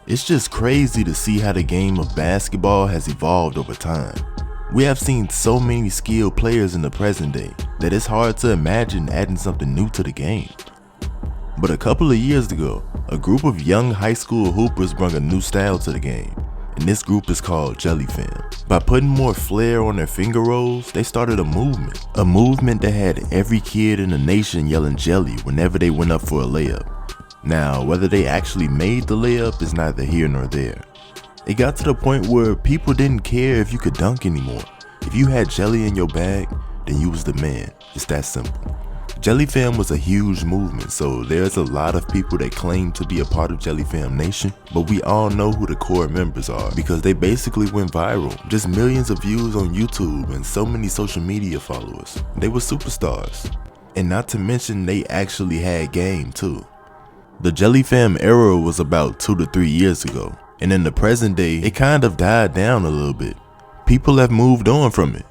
It's just crazy to see how the game of basketball has evolved over time. We have seen so many skilled players in the present day that it's hard to imagine adding something new to the game. But a couple of years ago, a group of young high school hoopers brought a new style to the game, and this group is called Jelly Fam. By putting more flair on their finger rolls, they started a movement that had every kid in the nation yelling jelly whenever they went up for a layup. Now, whether they actually made the layup is neither here nor there. It got to the point where people didn't care if you could dunk anymore. If you had jelly in your bag, then you was the man. It's that simple. Jelly Fam was a huge movement, so there's a lot of people that claim to be a part of Jelly Fam Nation, but we all know who the core members are because they basically went viral. Just millions of views on YouTube and so many social media followers. They were superstars. And not to mention they actually had game too. The Jelly Fam era was about 2 to 3 years ago, and in the present day, it kind of died down a little bit. People have moved on from it.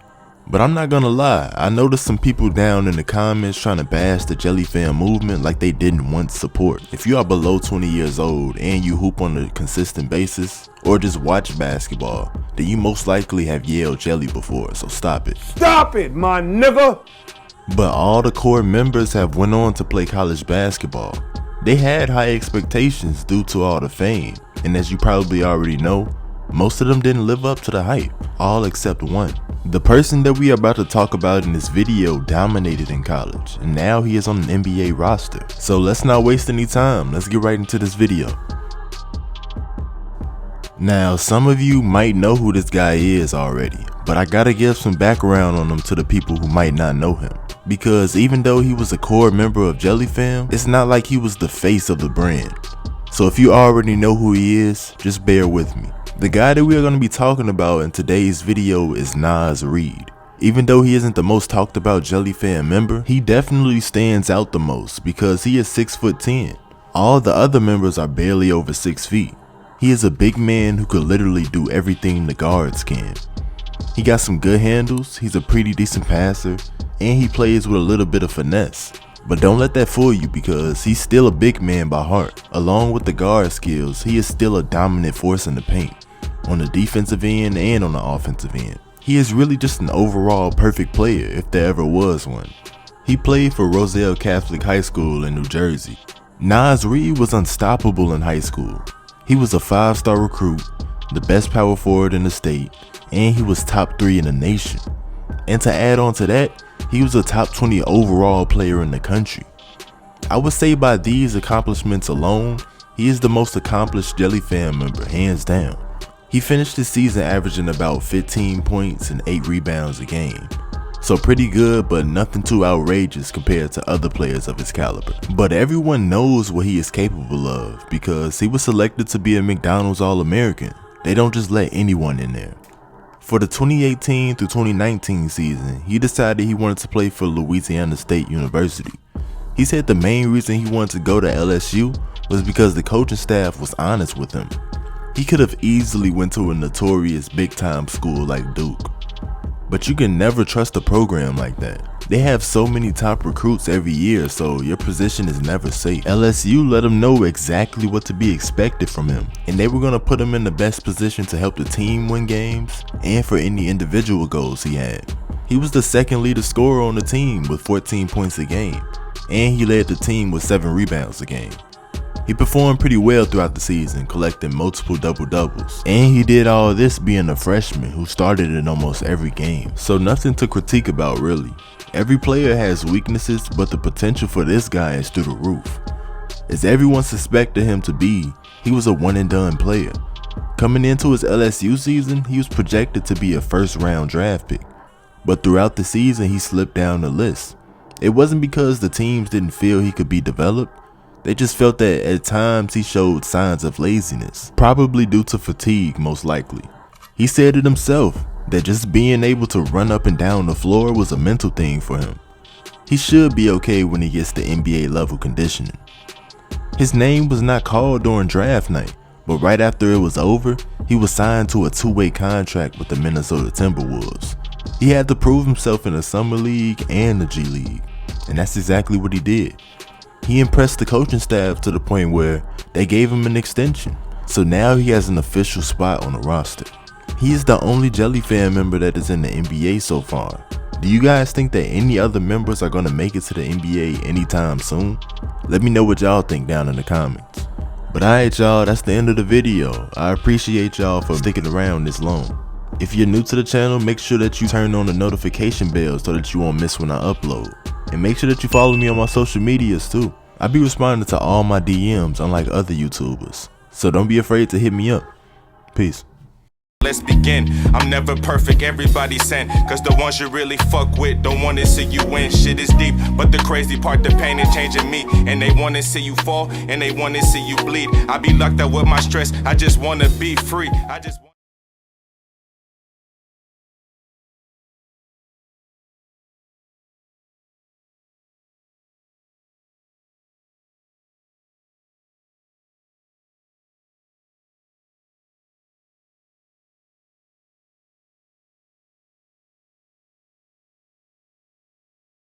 But I'm not gonna lie, I noticed some people down in the comments trying to bash the Jelly Fam movement like they didn't want support. If you are below 20 years old and you hoop on a consistent basis, or just watch basketball, then you most likely have yelled jelly before, so stop it. Stop it, my nigga! But all the core members have went on to play college basketball. They had high expectations due to all the fame, and as you probably already know, most of them didn't live up to the hype, all except one. The person that we are about to talk about in this video dominated in college, and now he is on an NBA roster. So let's not waste any time, let's get right into this video. Now, some of you might know who this guy is already, but I gotta give some background on him to the people who might not know him. Because even though he was a core member of Jelly Fam, it's not like he was the face of the brand. So if you already know who he is, just bear with me. The guy that we are going to be talking about in today's video is Naz Reid. Even though he isn't the most talked about Jelly Fam member, he definitely stands out the most because he is 6'10". All the other members are barely over 6 feet. He is a big man who could literally do everything the guards can. He got some good handles, he's a pretty decent passer, and he plays with a little bit of finesse. But don't let that fool you because he's still a big man by heart. Along with the guard skills, he is still a dominant force in the paint, on the defensive end and on the offensive end. He is really just an overall perfect player if there ever was one. He played for Roselle Catholic High School in New Jersey. Naz Reid was unstoppable in high school. He was a 5-star recruit, the best power forward in the state, and he was top 3 in the nation. And to add on to that, he was a top 20 overall player in the country. I would say by these accomplishments alone, he is the most accomplished Jelly Fam member, hands down. He finished the season averaging about 15 points and 8 rebounds a game. So pretty good, but nothing too outrageous compared to other players of his caliber. But everyone knows what he is capable of because he was selected to be a McDonald's All-American. They don't just let anyone in there. For the 2018 through 2019 season, he decided he wanted to play for Louisiana State University. He said the main reason he wanted to go to LSU was because the coaching staff was honest with him. He could have easily went to a notorious big-time school like Duke. But you can never trust a program like that. They have so many top recruits every year, so your position is never safe. LSU let him know exactly what to be expected from him, and they were going to put him in the best position to help the team win games and for any individual goals he had. He was the second leading scorer on the team with 14 points a game, and he led the team with 7 rebounds a game. He performed pretty well throughout the season, collecting multiple double-doubles. And he did all this being a freshman who started in almost every game. So nothing to critique about really. Every player has weaknesses, but the potential for this guy is through the roof. As everyone suspected him to be, he was a one-and-done player. Coming into his LSU season, he was projected to be a first-round draft pick. But throughout the season, he slipped down the list. It wasn't because the teams didn't feel he could be developed. They just felt that at times he showed signs of laziness, probably due to fatigue most likely. He said it himself, that just being able to run up and down the floor was a mental thing for him. He should be okay when he gets to NBA level conditioning. His name was not called during draft night, but right after it was over, he was signed to a 2-way contract with the Minnesota Timberwolves. He had to prove himself in the Summer League and the G League, and that's exactly what he did. He impressed the coaching staff to the point where they gave him an extension. So now he has an official spot on the roster. He is the only Jelly fan member that is in the NBA so far. Do you guys think that any other members are gonna make it to the NBA anytime soon? Let me know what y'all think down in the comments. But alright y'all, that's the end of the video. I appreciate y'all for sticking around this long. If you're new to the channel, make sure that you turn on the notification bell so that you won't miss when I upload. And make sure that you follow me on my social medias too. I be responding to all my DMs unlike other YouTubers. So don't be afraid to hit me up. Peace. Let's begin. I'm never perfect, everybody sent. Cause the ones you really fuck with don't wanna see you win. Shit is deep, but the crazy part, the pain is changing me. And they wanna see you fall, and they wanna see you bleed. I be locked up with my stress, I just wanna be free.